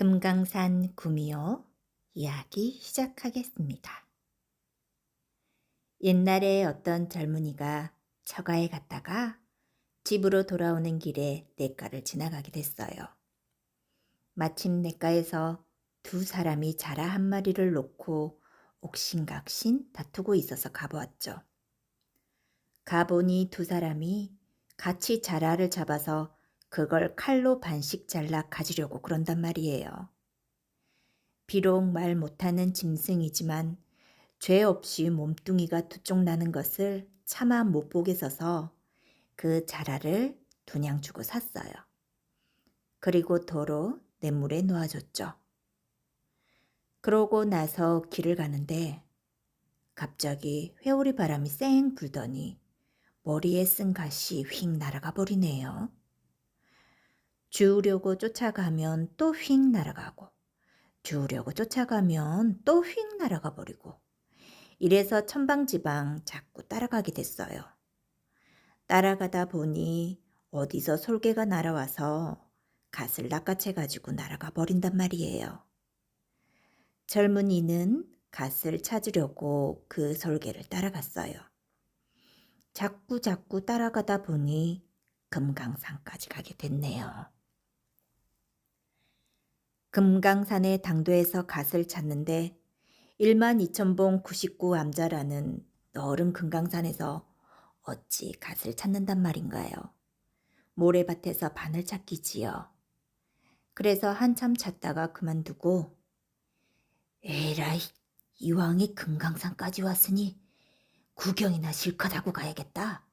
금강산 구미호 이야기 시작하겠습니다. 옛날에 어떤 젊은이가 처가에 갔다가 집으로 돌아오는 길에 냇가를 지나가게 됐어요. 마침 냇가에서 두 사람이 자라 한 마리를 놓고 옥신각신 다투고 있어서 가보았죠. 가보니 두 사람이 같이 자라를 잡아서 그걸 칼로 반씩 잘라 가지려고 그런단 말이에요. 비록 말 못하는 짐승이지만 죄 없이 몸뚱이가 두 쪽 나는 것을 차마 못 보겠어서 그 자라를 두냥 주고 샀어요. 그리고 도로 냇물에 놓아줬죠. 그러고 나서 길을 가는데 갑자기 회오리 바람이 쌩 불더니 머리에 쓴 갓이 휙 날아가 버리네요. 주우려고 쫓아가면 또 휙 날아가고 주우려고 쫓아가면 또 휙 날아가 버리고 이래서 천방지방 자꾸 따라가게 됐어요. 따라가다 보니 어디서 솔개가 날아와서 갓을 낚아채 가지고 날아가 버린단 말이에요. 젊은이는 갓을 찾으려고 그 솔개를 따라갔어요. 자꾸 따라가다 보니 금강산까지 가게 됐네요. 금강산의 당도에서 갓을 찾는데 12,000봉 99 암자라는 너른 금강산에서 어찌 갓을 찾는단 말인가요? 모래밭에서 바늘 찾기지요. 그래서 한참 찾다가 그만두고 에라이, 이왕에 금강산까지 왔으니 구경이나 실컷 하고 가야겠다.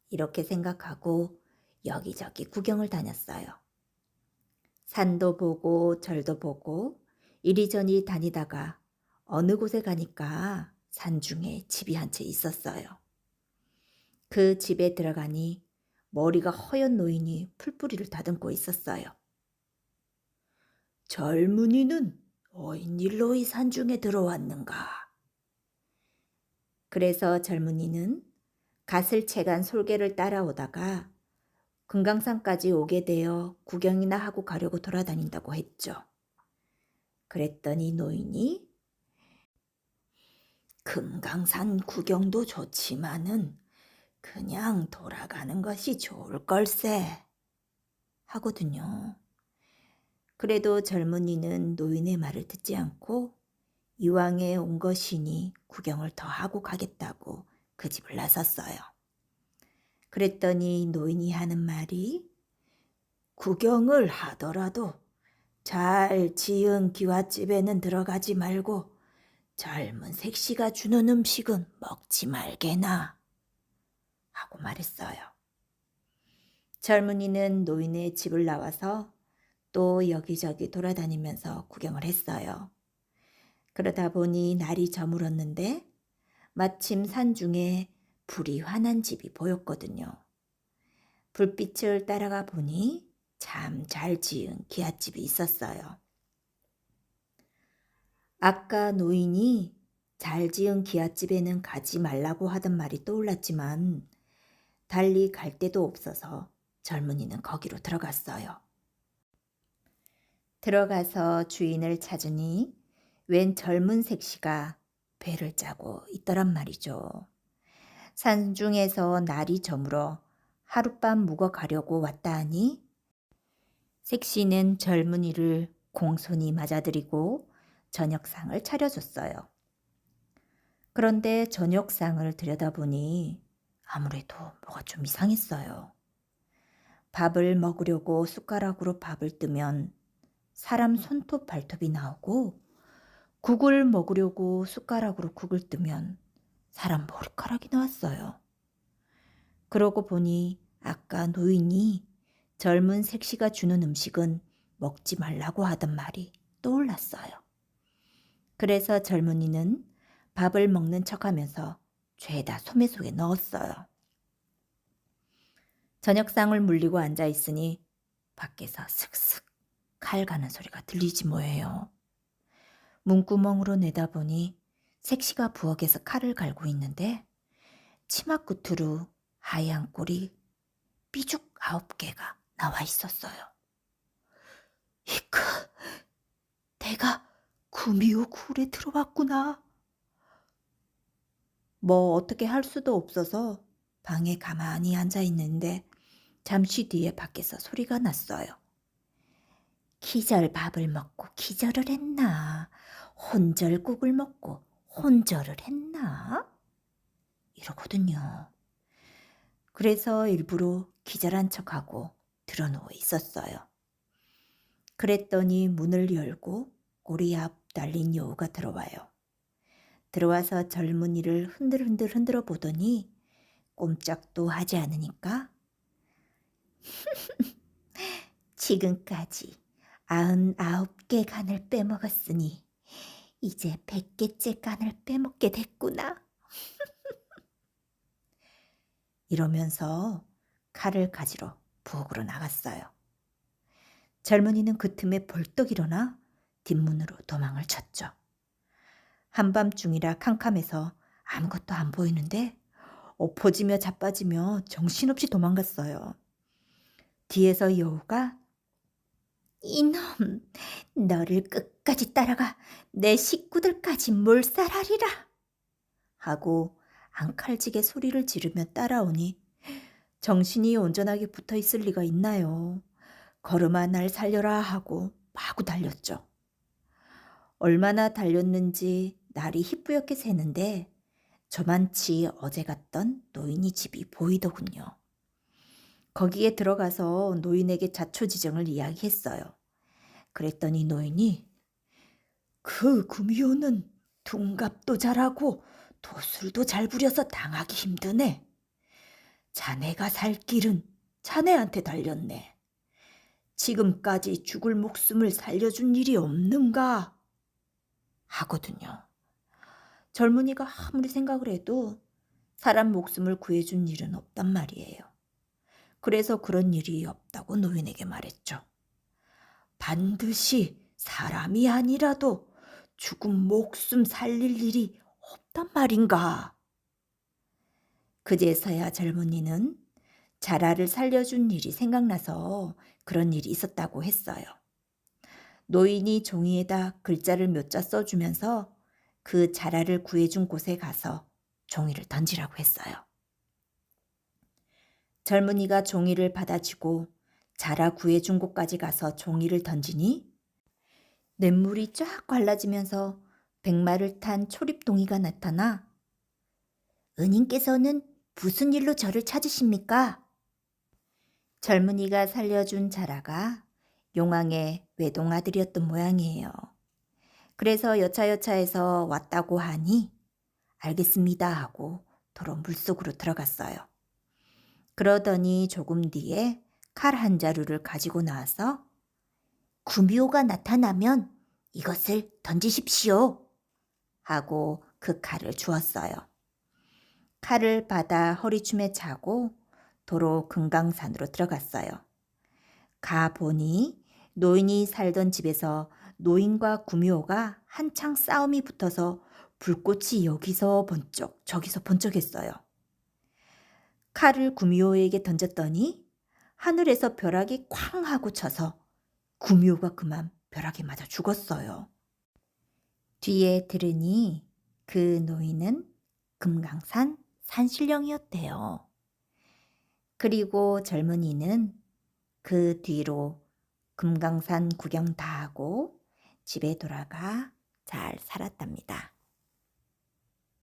이렇게 생각하고 여기저기 구경을 다녔어요. 산도 보고 절도 보고 이리저리 다니다가 어느 곳에 가니까 산중에 집이 한 채 있었어요. 그 집에 들어가니 머리가 허연 노인이 풀뿌리를 다듬고 있었어요. 젊은이는 어인일로 이 산중에 들어왔는가? 그래서 젊은이는 갓을 채간 솔개를 따라오다가 금강산까지 오게 되어 구경이나 하고 가려고 돌아다닌다고 했죠. 그랬더니 노인이 금강산 구경도 좋지만은 그냥 돌아가는 것이 좋을 걸세 하거든요. 그래도 젊은이는 노인의 말을 듣지 않고 이왕에 온 것이니 구경을 더 하고 가겠다고 그 집을 나섰어요. 그랬더니 노인이 하는 말이 구경을 하더라도 잘 지은 기와집에는 들어가지 말고 젊은 색시가 주는 음식은 먹지 말게나 하고 말했어요. 젊은이는 노인의 집을 나와서 또 여기저기 돌아다니면서 구경을 했어요. 그러다 보니 날이 저물었는데 마침 산중에 불이 환한 집이 보였거든요. 불빛을 따라가 보니 참 잘 지은 기앗집이 있었어요. 아까 노인이 잘 지은 기앗집에는 가지 말라고 하던 말이 떠올랐지만 달리 갈 데도 없어서 젊은이는 거기로 들어갔어요. 들어가서 주인을 찾으니 웬 젊은 색시가 배를 짜고 있더란 말이죠. 산중에서 날이 저물어 하룻밤 묵어 가려고 왔다 하니 색시는 젊은이를 공손히 맞아들이고 저녁상을 차려줬어요. 그런데 저녁상을 들여다보니 아무래도 뭐가 좀 이상했어요. 밥을 먹으려고 숟가락으로 밥을 뜨면 사람 손톱 발톱이 나오고 국을 먹으려고 숟가락으로 국을 뜨면 사람 머리카락이 나왔어요. 그러고 보니 아까 노인이 젊은 색시가 주는 음식은 먹지 말라고 하던 말이 떠올랐어요. 그래서 젊은이는 밥을 먹는 척하면서 죄다 소매 속에 넣었어요. 저녁상을 물리고 앉아있으니 밖에서 슥슥 칼 가는 소리가 들리지 뭐예요. 문구멍으로 내다보니 색시가 부엌에서 칼을 갈고 있는데 치마 끝으로 하얀 꼴이 삐죽 9개가 나와 있었어요. 이크, 구미호 굴에 들어왔구나. 뭐 어떻게 할 수도 없어서 방에 가만히 앉아 있는데 잠시 뒤에 밖에서 소리가 났어요. 기절밥을 먹고 기절을 했나? 혼절국을 먹고 혼절을 했나? 이러거든요. 그래서 일부러 기절한 척하고 드러누워 있었어요. 그랬더니 문을 열고 꼬리 앞 달린 여우가 들어와요. 들어와서 젊은이를 흔들흔들 흔들어 보더니 꼼짝도 하지 않으니까 지금까지 99개 간을 빼먹었으니 이제 100개째 간을 빼먹게 됐구나. 이러면서 칼을 가지러 부엌으로 나갔어요. 젊은이는 그 틈에 벌떡 일어나 뒷문으로 도망을 쳤죠. 한밤중이라 캄캄해서 아무것도 안 보이는데 엎어지며 자빠지며 정신없이 도망갔어요. 뒤에서 여우가 이놈, 너를 끝까지 따라가 내 식구들까지 몰살하리라 하고 앙칼지게 소리를 지르며 따라오니 정신이 온전하게 붙어 있을 리가 있나요? 걸음아 날 살려라 하고 마구 달렸죠. 얼마나 달렸는지 날이 희뿌옇게 새는데 저만치 어제 갔던 노인이 집이 보이더군요. 거기에 들어가서 노인에게 자초지정을 이야기했어요. 그랬더니 노인이 그 구미호는 둔갑도 잘하고 도술도 잘 부려서 당하기 힘드네. 자네가 살 길은 자네한테 달렸네. 지금까지 죽을 목숨을 살려준 일이 없는가? 하거든요. 젊은이가 아무리 생각을 해도 사람 목숨을 구해준 일은 없단 말이에요. 그래서 그런 일이 없다고 노인에게 말했죠. 반드시 사람이 아니라도 죽은 목숨 살릴 일이 없단 말인가? 그제서야 젊은이는 자라를 살려준 일이 생각나서 그런 일이 있었다고 했어요. 노인이 종이에다 글자를 몇 자 써주면서 그 자라를 구해준 곳에 가서 종이를 던지라고 했어요. 젊은이가 종이를 받아쥐고 자라 구해준 곳까지 가서 종이를 던지니 냇물이 쫙 갈라지면서 백마를 탄 초립동이가 나타나 은인께서는 무슨 일로 저를 찾으십니까? 젊은이가 살려준 자라가 용왕의 외동아들이었던 모양이에요. 그래서 여차여차해서 왔다고 하니 알겠습니다 하고 도로 물속으로 들어갔어요. 그러더니 조금 뒤에 칼 한 자루를 가지고 나와서 구미호가 나타나면 이것을 던지십시오 하고 그 칼을 주었어요. 칼을 받아 허리춤에 차고 도로 금강산으로 들어갔어요. 가보니 노인이 살던 집에서 노인과 구미호가 한창 싸움이 붙어서 불꽃이 여기서 번쩍 저기서 번쩍했어요. 칼을 구미호에게 던졌더니 하늘에서 벼락이 쾅 하고 쳐서 구미호가 그만 벼락에 맞아 죽었어요. 뒤에 들으니 그 노인은 금강산 산신령이었대요. 그리고 젊은이는 그 뒤로 금강산 구경 다 하고 집에 돌아가 잘 살았답니다.